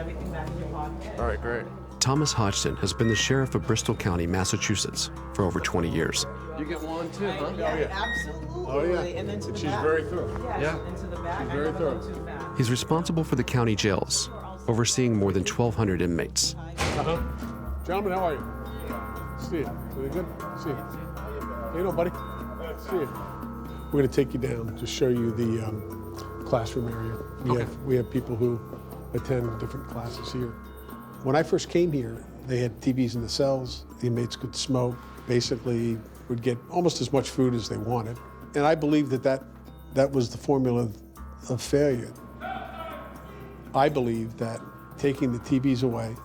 everything back in your pocket. All right, great. Thomas Hodgson has been the sheriff of Bristol County, Massachusetts for over 20 years. You get one too, huh? Yeah, absolutely. Oh, yeah. And then to And the she's back. very thorough. Yes, Yeah. and to the back. She's I very never go thorough. to the back. He's responsible for the county jails, overseeing more than 1,200 inmates. Gentlemen, how are you? See you. Really good? See you. How you doing, buddy? See you. We're going to take you down to show you the classroom area. We have people who attend different classes here. When I first came here, they had TVs in the cells. The inmates could smoke, basically would get almost as much food as they wanted. And I believe that was the formula of failure. I believe that taking the TVs away,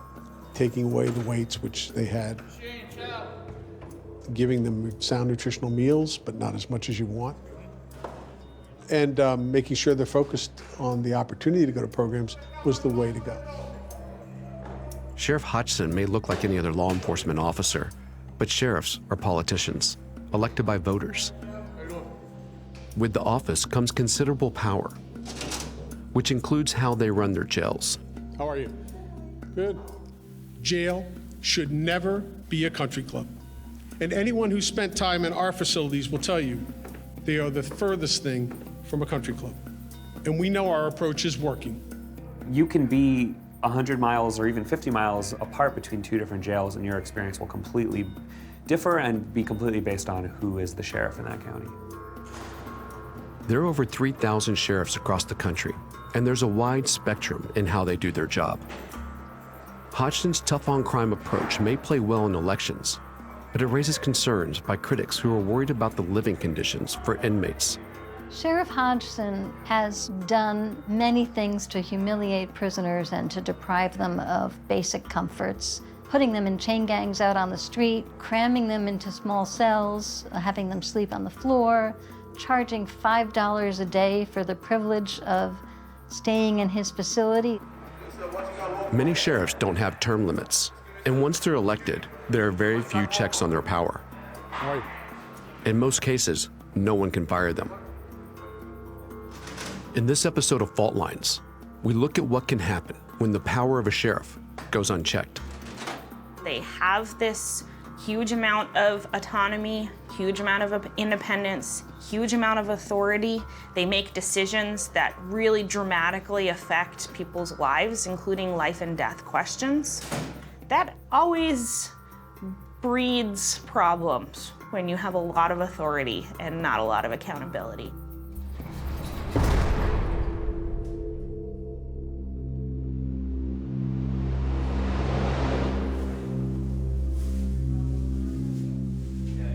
taking away the weights, which they had, giving them sound nutritional meals, but not as much as you want, and making sure they're focused on the opportunity to go to programs was the way to go. Sheriff Hodgson may look like any other law enforcement officer, but sheriffs are politicians, elected by voters. With the office comes considerable power, which includes how they run their jails. How are you? Good. Jail should never be a country club. And anyone who spent time in our facilities will tell you they are the furthest thing from a country club. And we know our approach is working. You can be 100 miles or even 50 miles apart between two different jails, and your experience will completely differ and be completely based on who is the sheriff in that county. There are over 3,000 sheriffs across the country, and there's a wide spectrum in how they do their job. Hodgson's tough-on-crime approach may play well in elections, but it raises concerns by critics who are worried about the living conditions for inmates. Sheriff Hodgson has done many things to humiliate prisoners and to deprive them of basic comforts, putting them in chain gangs out on the street, cramming them into small cells, having them sleep on the floor, charging $5 a day for the privilege of staying in his facility. Many sheriffs don't have term limits, and once they're elected, there are very few checks on their power. Right. In most cases, no one can fire them. In this episode of Fault Lines, we look at what can happen when the power of a sheriff goes unchecked. They have this huge amount of autonomy, huge amount of independence, huge amount of authority. They make decisions that really dramatically affect people's lives, including life and death questions. That always breeds problems when you have a lot of authority and not a lot of accountability.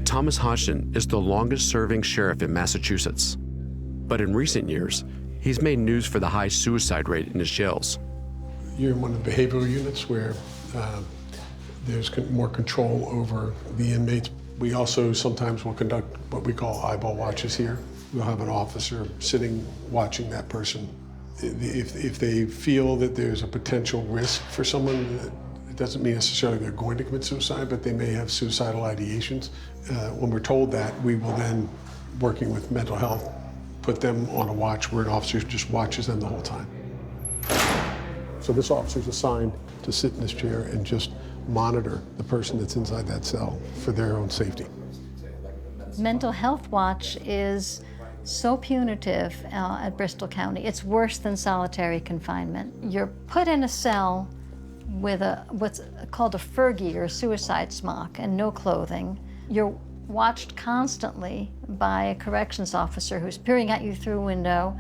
Thomas Hodgson is the longest-serving sheriff in Massachusetts. But in recent years, he's made news for the high suicide rate in his jails. You're in one of the behavioral units where there's more control over the inmates. We also sometimes will conduct what we call eyeball watches here. We'll have an officer sitting watching that person. If they feel that there's a potential risk for someone, it doesn't mean necessarily they're going to commit suicide, but they may have suicidal ideations. When we're told that, we will then, working with mental health, put them on a watch where an officer just watches them the whole time. So this officer's assigned to sit in this chair and just monitor the person that's inside that cell for their own safety. Mental health watch is so punitive at Bristol County. It's worse than solitary confinement. You're put in a cell with what's called a Fergie, or a suicide smock, and no clothing. You're watched constantly by a corrections officer who's peering at you through a window.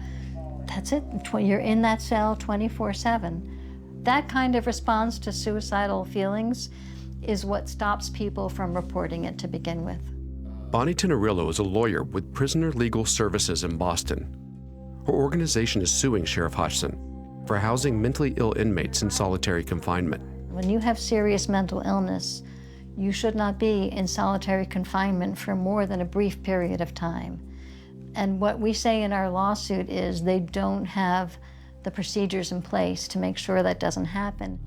That's it. You're in that cell 24/7. That kind of response to suicidal feelings is what stops people from reporting it to begin with. Bonnie TENNERIELLO is a lawyer with Prisoner Legal Services in Boston. Her organization is suing Sheriff Hodgson for housing mentally ill inmates in solitary confinement. When you have serious mental illness, you should not be in solitary confinement for more than a brief period of time. And what we say in our lawsuit is they don't have the procedures in place to make sure that doesn't happen.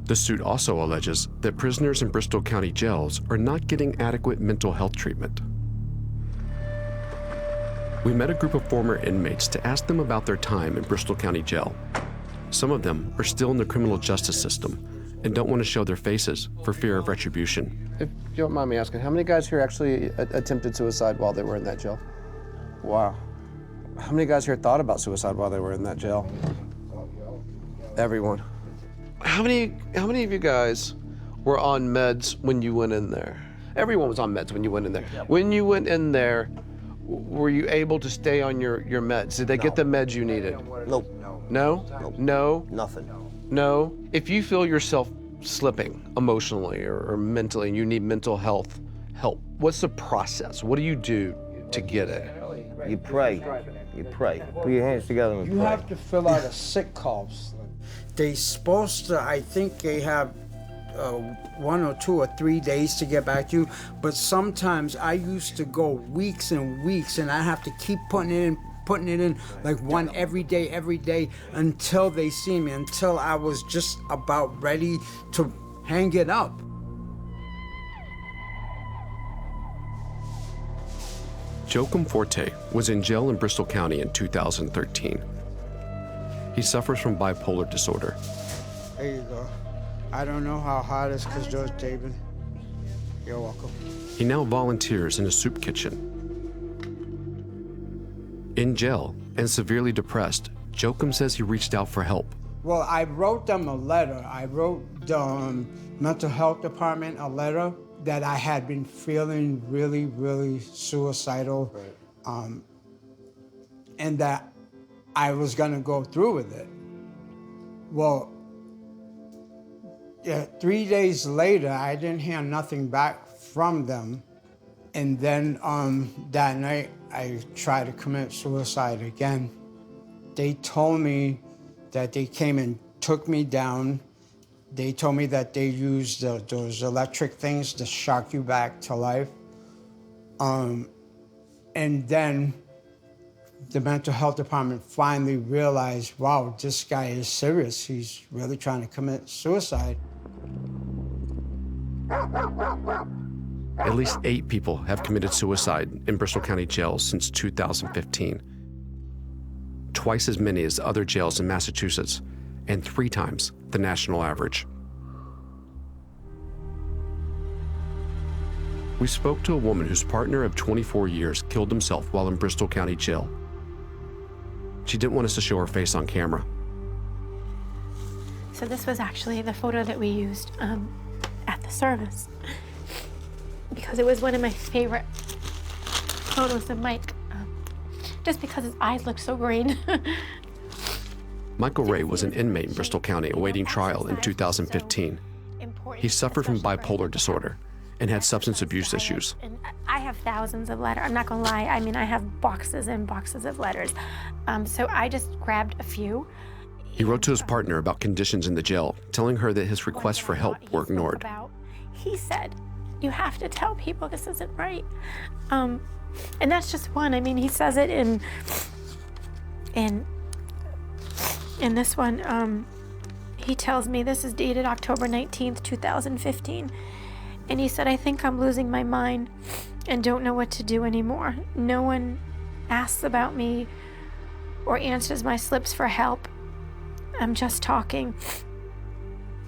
The suit also alleges that prisoners in Bristol County jails are not getting adequate mental health treatment. We met a group of former inmates to ask them about their time in Bristol County Jail. Some of them are still in the criminal justice system and don't want to show their faces for fear of retribution. If you don't mind me asking, how many guys here actually attempted suicide while they were in that jail? Wow. How many guys here thought about suicide while they were in that jail? Everyone. How many of you guys were on meds when you went in there? Everyone was on meds when you went in there. Yep. When you went in there, were you able to stay on your meds? Did they get the meds you needed? Nope. No? Nope. No? Nothing. No? If you feel yourself slipping emotionally or mentally and you need mental health help, what's the process? What do you do to get it? You pray. You pray. Put your hands together and pray. You have to fill out a sick call slip. They supposed to, I think they have 1 or 2 or 3 days to get back to you, but sometimes I used to go weeks and weeks and I have to keep putting it in like one every day until they see me, until I was just about ready to hang it up. JOAQUIM Forte was in jail in Bristol County in 2013. He suffers from bipolar disorder. There you go. I don't know how hot it's because George David. You're welcome. He now volunteers in a soup kitchen. In jail and severely depressed, JOAQUIM says he reached out for help. Well, I wrote them a letter. I wrote the mental health department a letter that I had been feeling really, really suicidal, and that I was gonna go through with it. Well, yeah, 3 days later, I didn't hear nothing back from them. And then that night, I tried to commit suicide again. They told me that they came and took me down. They told me that they used those electric things to shock you back to life. And then the mental health department finally realized, wow, this guy is serious. He's really trying to commit suicide. At least 8 people have committed suicide in Bristol County jails since 2015. Twice as many as other jails in Massachusetts, and 3 times the national average. We spoke to a woman whose partner of 24 years killed himself while in Bristol County jail. She didn't want us to show her face on camera. So this was actually the photo that we used at the service, because it was one of my favorite photos of Mike, just because his eyes looked so green. Michael Ray was an inmate in Bristol County awaiting trial in 2015. He suffered from bipolar disorder and had substance abuse issues. And I have thousands of letters. I'm not gonna lie. I mean, I have boxes and boxes of letters. So I just grabbed a few. He wrote to his partner about conditions in the jail, telling her that his requests for help were ignored. He said, you have to tell people this isn't right. And that's just one. I mean, he says it in this one. He tells me, this is dated October 19th, 2015. And he said, I think I'm losing my mind and don't know what to do anymore. No one asks about me or answers my slips for help. I'm just talking.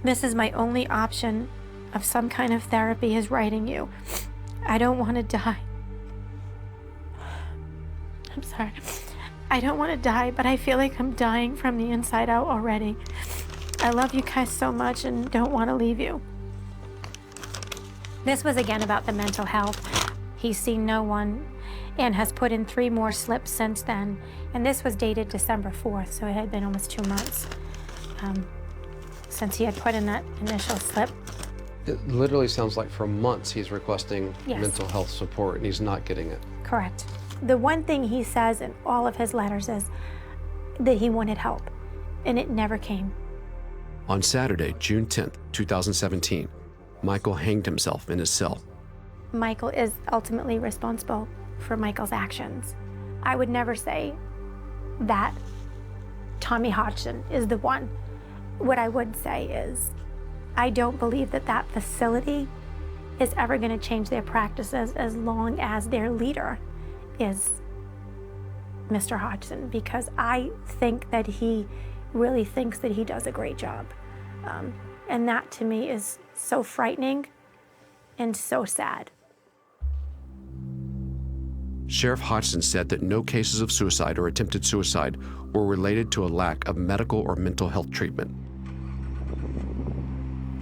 This is my only option of some kind of therapy, is writing you. I don't want to die. I'm sorry. I don't want to die, but I feel like I'm dying from the inside out already. I love you guys so much and don't want to leave you. This was again about the mental health. He's seen no one and has put in 3 more slips since then. And this was dated December 4th, so it had been almost 2 months since he had put in that initial slip. It literally sounds like for months he's requesting mental health support and he's not getting it. Correct. The one thing he says in all of his letters is that he wanted help, and it never came. On Saturday, June 10th, 2017, Michael hanged himself in his cell. Michael is ultimately responsible for Michael's actions. I would never say that Tommy Hodgson is the one. What I would say is, I don't believe that that facility is ever going to change their practices as long as their leader is Mr. Hodgson, because I think that he really thinks that he does a great job. And that to me is so frightening and so sad. Sheriff Hodgson said that no cases of suicide or attempted suicide were related to a lack of medical or mental health treatment.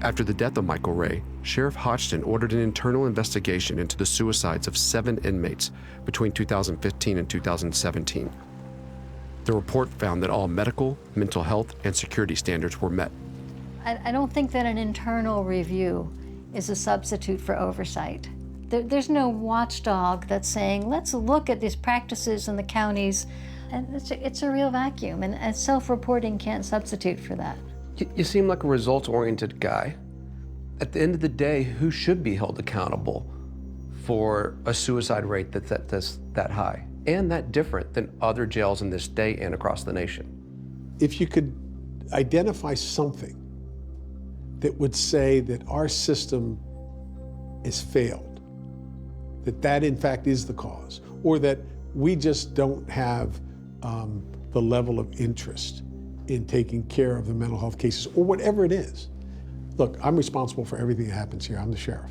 After the death of Michael Ray, Sheriff Hodgson ordered an internal investigation into the suicides of 7 inmates between 2015 and 2017. The report found that all medical, mental health, and security standards were met. I don't think that an internal review is a substitute for oversight. There's no watchdog that's saying, let's look at these practices in the counties, and it's a real vacuum, and self-reporting can't substitute for that. You seem like a results-oriented guy. At the end of the day, who should be held accountable for a suicide rate that's that high and that different than other jails in this state and across the nation? If you could identify something that would say that our system has failed, that in fact is the cause, or that we just don't have the level of interest in taking care of the mental health cases, or whatever it is. Look, I'm responsible for everything that happens here. I'm the sheriff.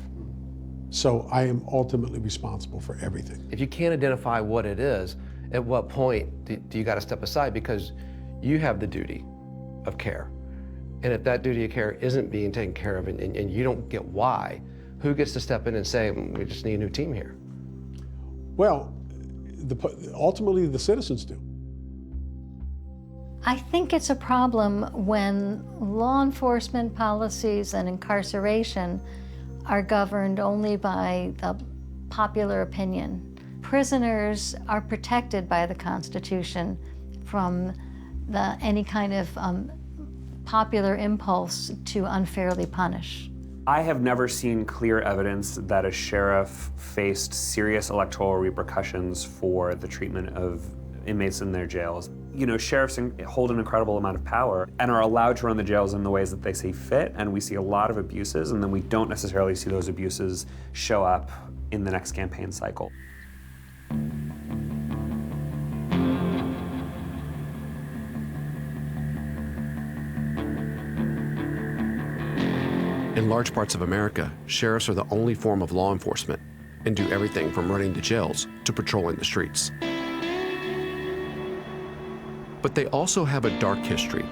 So I am ultimately responsible for everything. If you can't identify what it is, at what point do you got to step aside? Because you have the duty of care. And if that duty of care isn't being taken care of and you don't get why, who gets to step in and say, we just need a new team here? Well, ultimately the citizens do. I think it's a problem when law enforcement policies and incarceration are governed only by the popular opinion. Prisoners are protected by the Constitution from any kind of popular impulse to unfairly punish. I have never seen clear evidence that a sheriff faced serious electoral repercussions for the treatment of inmates in their jails. You know, sheriffs hold an incredible amount of power and are allowed to run the jails in the ways that they see fit, and we see a lot of abuses, and then we don't necessarily see those abuses show up in the next campaign cycle. In large parts of America, sheriffs are the only form of law enforcement and do everything from running the jails to patrolling the streets. But they also have a dark history.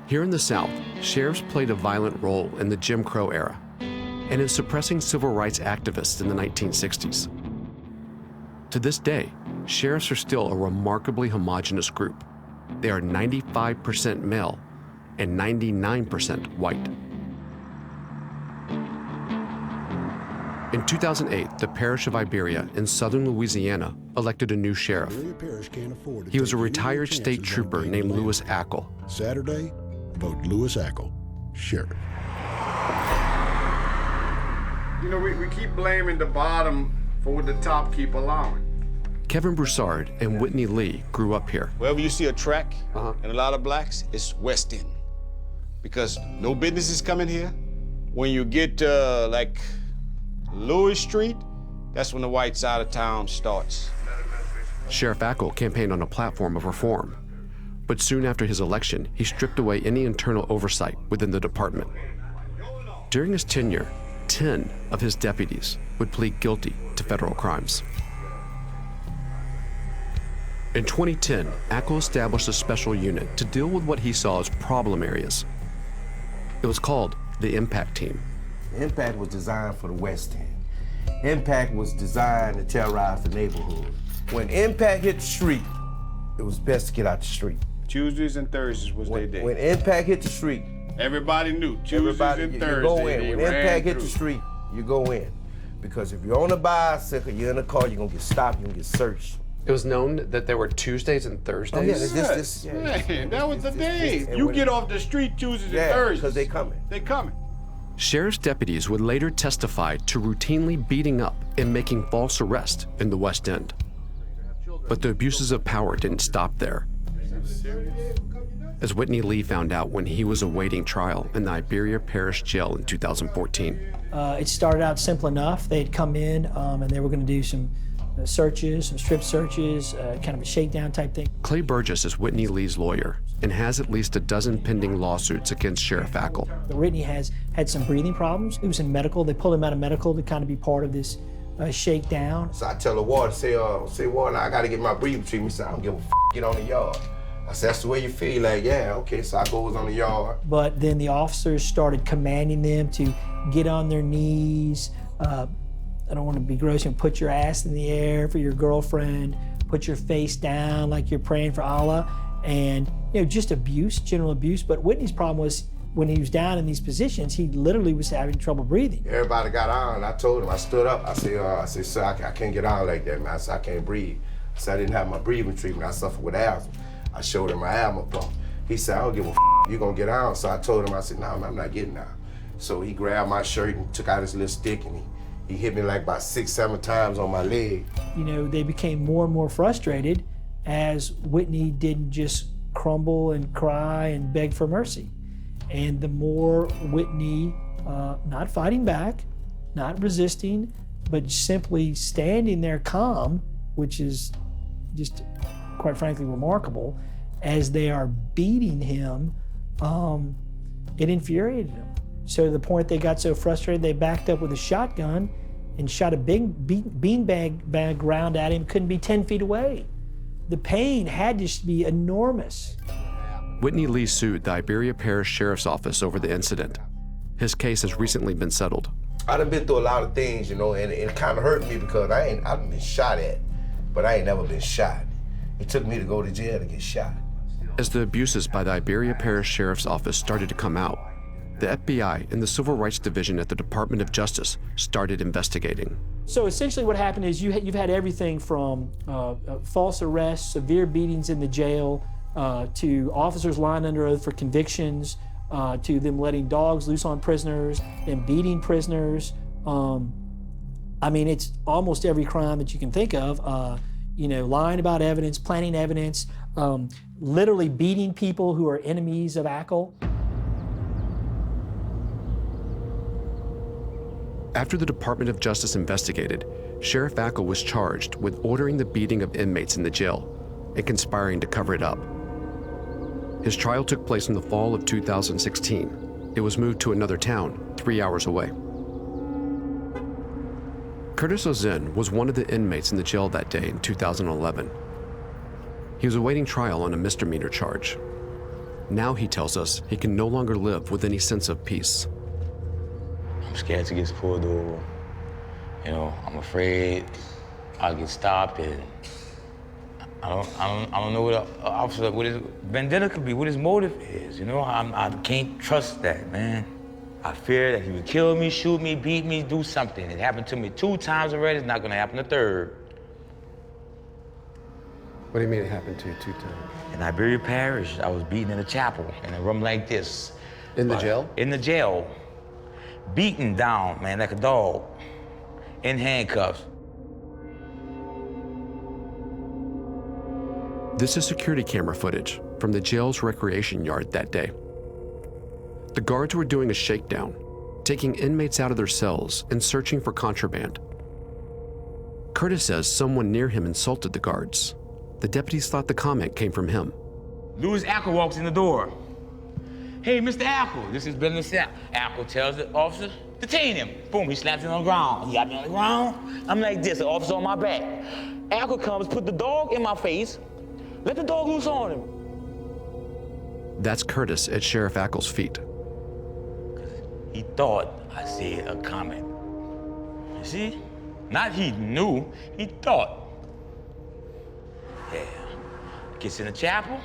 Here in the South, sheriffs played a violent role in the Jim Crow era and in suppressing civil rights activists in the 1960s. To this day, sheriffs are still a remarkably homogeneous group. They are 95% male and 99% white. In 2008, the parish of IBERIA in southern Louisiana elected a new sheriff. He was a retired state trooper named Lewis Ackle. Saturday, vote Lewis Ackle, sheriff. You know, we keep blaming the bottom for what the top keep allowing. Kevin Broussard and Whitney Lee grew up here. Wherever you see a track and a lot of blacks, it's West End. Because no businesses come in here. When you get like Louis Street, that's when the white side of town starts. Sheriff Ackle campaigned on a platform of reform, but soon after his election, he stripped away any internal oversight within the department. During his tenure, 10 of his deputies would plead guilty to federal crimes. In 2010, Ackle established a special unit to deal with what he saw as problem areas. It was called the Impact Team. Impact was designed for the West End. Impact was designed to terrorize the neighborhood. When Impact hit the street, it was best to get out the street. Tuesdays and Thursdays was their day. When Impact hit the street, everybody knew Tuesdays and Thursdays. You go in. When Impact hit the street, you go in. Because if you're on a bicycle, you're in a car, you're gonna get stopped, you're gonna get searched. It was known that there were Tuesdays and Thursdays? Oh, yeah, Man, that was the day. You get off the street Tuesdays and Thursdays. Because they coming. They coming. Sheriff's deputies would later testify to routinely beating up and making false arrests in the West End. But the abuses of power didn't stop there. As Whitney Lee found out when he was awaiting trial in the IBERIA Parish Jail in 2014. It started out simple enough. They'd come in and they were going to do some searches, some strip searches, kind of a shakedown type thing. Clay Burgess is Whitney Lee's lawyer. and has at least a dozen pending lawsuits against Sheriff Ackle. Whitney has had some breathing problems. He was in medical. They pulled him out of medical to kind of be part of this shakedown. So I tell the warden, say warden, I gotta get my breathing treatment. He said, I don't give a f, get on the yard. I said, that's the way you feel. Like, yeah, okay, so I goes on the yard. But then the officers started commanding them to get on their knees. I don't want to be gross, and put your ass in the air for your girlfriend, put your face down like you're praying for Allah, and just abuse, general abuse. But Whitney's problem was when he was down in these positions, he literally was having trouble breathing. Everybody got on. I told him, I stood up. I said, sir, I can't get on like that, man. I said, I can't breathe. I said, I didn't have my breathing treatment. I suffer with asthma. I showed him my asthma pump. He said, I don't give a f, you gonna get on? So I told him, I said, no, I'm not getting on. So he grabbed my shirt and took out his little stick, and he hit me like about 6, 7 times on my leg. They became more and more frustrated as Whitney didn't just crumble and cry and beg for mercy. And the more Whitney, not fighting back, not resisting, but simply standing there calm, which is just, quite frankly, remarkable, as they are beating him, it infuriated him. So to the point they got so frustrated, they backed up with a shotgun and shot a big beanbag round at him, couldn't be 10 feet away. The pain had to be enormous. Whitney Lee sued the IBERIA Parish Sheriff's Office over the incident. His case has recently been settled. I done been through a lot of things, and it kind of hurt me because I've been shot at, but I ain't never been shot. It took me to go to jail to get shot. As the abuses by the IBERIA Parish Sheriff's Office started to come out, the FBI and the Civil Rights Division at the Department of Justice started investigating. So essentially what happened is you've had everything from false arrests, severe beatings in the jail, to officers lying under oath for convictions, to them letting dogs loose on prisoners, them beating prisoners. I mean, it's almost every crime that you can think of. Lying about evidence, planting evidence, literally beating people who are enemies of Ackle. After the Department of Justice investigated, Sheriff Ackle was charged with ordering the beating of inmates in the jail and conspiring to cover it up. His trial took place in the fall of 2016. It was moved to another town, 3 hours away. Curtis Ozen was one of the inmates in the jail that day in 2011. He was awaiting trial on a misdemeanor charge. Now he tells us he can no longer live with any sense of peace. I'm scared to get pulled over. I'm afraid I'll get stopped, and I don't know what an officer, what his vendetta could be, what his motive is. I can't trust that, man. I fear that he would kill me, shoot me, beat me, do something. It happened to me 2 times already. It's not gonna happen a third. What do you mean it happened to you 2 times? In IBERIA Parish, I was beaten in a chapel in a room like this. In the jail? In the jail. Beaten down, man, like a dog, in handcuffs. This is security camera footage from the jail's recreation yard that day. The guards were doing a shakedown, taking inmates out of their cells and searching for contraband. Curtis says someone near him insulted the guards. The deputies thought the comment came from him. Louis Ackle walks in the door. Hey, Mr. Ackle, this is business. Ackle tells the officer, detain him. Boom, he slaps him on the ground. He got me on the ground. I'm like this, the officer on my back. Ackle comes, put the dog in my face, let the dog loose on him. That's Curtis at Sheriff Ackle's feet. He thought I said a comment. You see? Not he knew, he thought. Yeah. Gets in the chapel,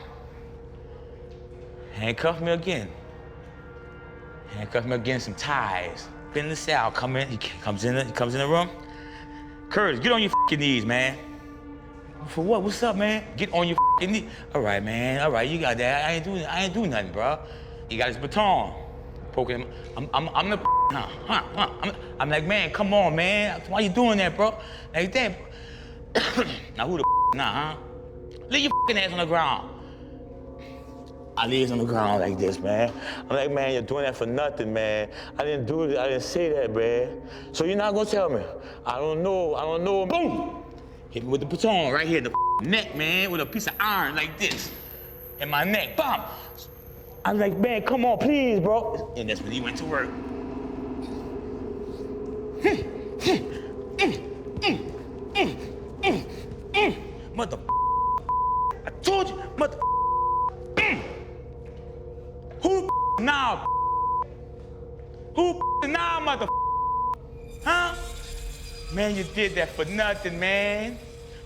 handcuff me again. Handcuff me again, some ties. Been in the cell, come in, he comes in the room. Curtis, get on your f***ing knees, man. For what? What's up, man? Get on your f***ing knees. All right, man, all right, you got that. I ain't doing nothing, bro. He got his baton. Poking him. I'm the I'm like, man, come on, man. Why you doing that, bro? Like that. Now who the nah, huh? Lay your f***ing ass on the ground. I lay his on the ground like this, man. I'm like, man, you're doing that for nothing, man. I didn't do it, I didn't say that, man. So you're not gonna tell me? I don't know. Boom! Hit me with the baton right here in the neck, man, with a piece of iron like this. in my neck, bam. I was like, man, come on, please, bro. And that's when he went to work. Mother, I told you, mother. Who now? Who now, mother? Huh? Man, you did that for nothing, man.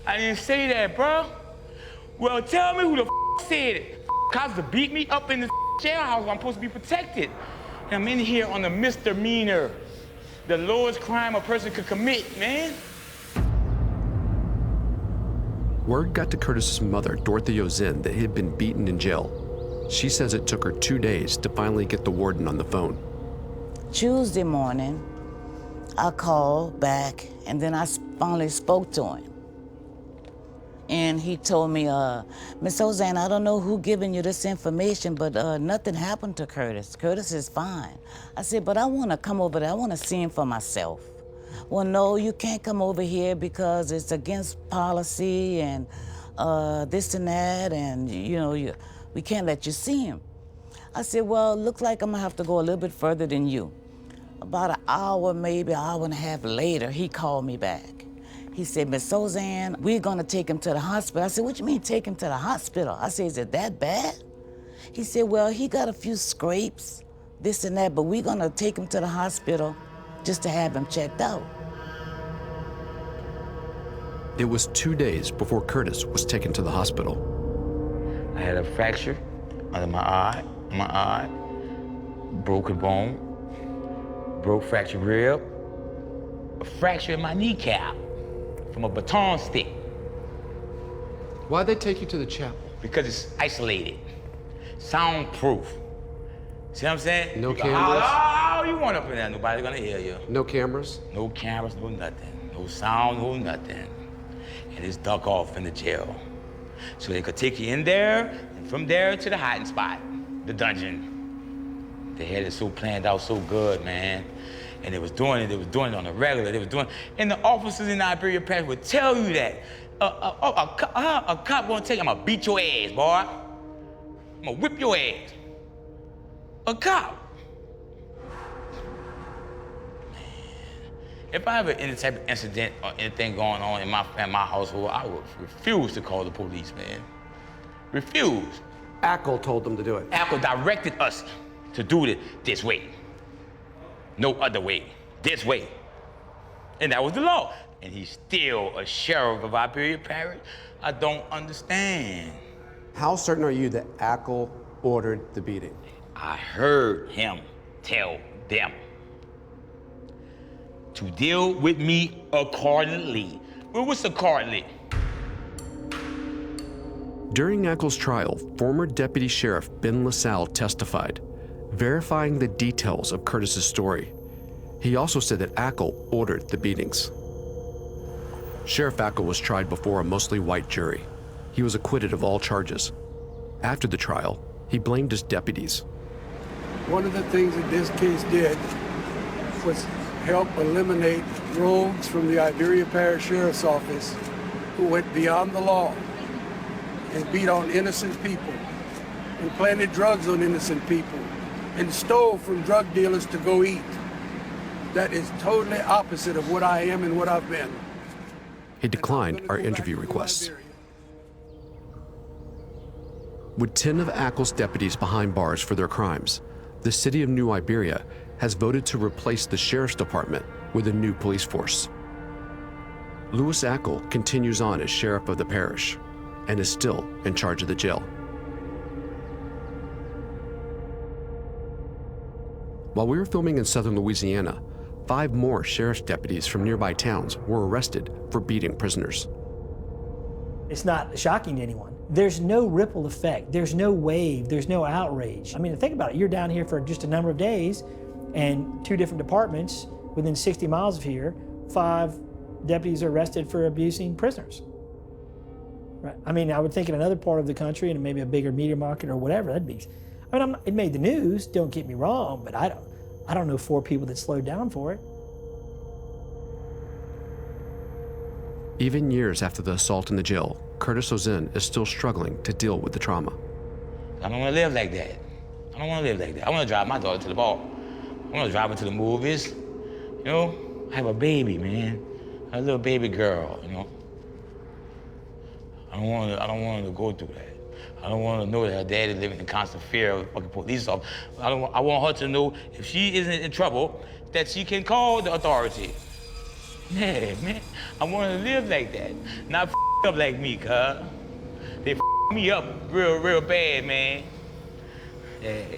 I didn't say that, bro. Well, tell me who the said it. Cops to beat me up in the jailhouse where I'm supposed to be protected. And I'm in here on a misdemeanor. The lowest crime a person could commit, man. Word got to Curtis's mother, Dorothy Ozen, that he had been beaten in jail. She says it took her 2 days to finally get the warden on the phone. Tuesday morning, I called back, and then I finally spoke to him. And he told me, Miss Ozen, I don't know who giving you this information, but nothing happened to Curtis. Curtis is fine. I said, but I want to come over there. I want to see him for myself. Well, no, you can't come over here because it's against policy and this and that, and we can't let you see him. I said, well, looks like I'm gonna have to go a little bit further than you. About an hour, maybe an hour and a half later, he called me back. He said, Miss Ozen, we're gonna take him to the hospital. I said, what you mean take him to the hospital? I said, is it that bad? He said, well, he got a few scrapes, this and that, but we're gonna take him to the hospital just to have him checked out. It was 2 days before Curtis was taken to the hospital. I had a fracture under my eye, broken bone, broke fractured rib, a fracture in my kneecap from a baton stick. Why'd they take you to the chapel? Because it's isolated, soundproof. See what I'm saying? No you can cameras? holler all you want up in there, nobody's gonna hear you. No cameras? No cameras, no nothing. No sound, no nothing. And it's duck off in the jail. So they could take you in there, and from there to the hiding spot, the dungeon. They had it so planned out so good, man. And they was doing it on a regular, and the officers in the IBERIA Parish would tell you that. A cop gonna take you, I'm gonna beat your ass, boy. I'm gonna whip your ass. A cop. If I have any type of incident or anything going on in my household, I would refuse to call the police, man. Refuse. Ackle told them to do it. Ackle directed us to do it this way. No other way. This way. And that was the law. And he's still a sheriff of IBERIA Parish. I don't understand. How certain are you that Ackle ordered the beating? I heard him tell them to deal with me accordingly. Well, what's accordingly? During Ackle's trial, former Deputy Sheriff Ben LaSalle testified, verifying the details of Curtis's story. He also said that Ackle ordered the beatings. Sheriff Ackle was tried before a mostly white jury. He was acquitted of all charges. After the trial, he blamed his deputies. One of the things that this case did was help eliminate rogues from the IBERIA Parish Sheriff's Office who went beyond the law and beat on innocent people and planted drugs on innocent people and stole from drug dealers to go eat. That is totally opposite of what I am and what I've been. He declined our interview requests. With 10 of Ackle's deputies behind bars for their crimes, the city of New Iberia has voted to replace the sheriff's department with a new police force. Louis Ackle continues on as sheriff of the parish and is still in charge of the jail. While we were filming in southern Louisiana, 5 more sheriff's deputies from nearby towns were arrested for beating prisoners. It's not shocking to anyone. There's no ripple effect. There's no wave. There's no outrage. I mean, think about it. You're down here for just a number of days, and 2 different departments within 60 miles of here, 5 deputies are arrested for abusing prisoners. Right? I mean, I would think in another part of the country, and maybe a bigger media market or whatever, that'd be. I mean, it made the news. Don't get me wrong, but I don't know 4 people that slowed down for it. Even years after the assault in the jail, Curtis Ozen is still struggling to deal with the trauma. I don't want to live like that. I don't want to live like that. I want to drive my daughter to the ball. I want to drive her to the movies. You know, I have a baby, man. A little baby girl, you know. I don't want her to go through that. I don't want her to know that her daddy living in constant fear of a fucking police officer. I want her to know if she isn't in trouble, that she can call the authority. Yeah, man. I want her to live like that. Not up like me, cuz. They me up real bad, man. Yeah.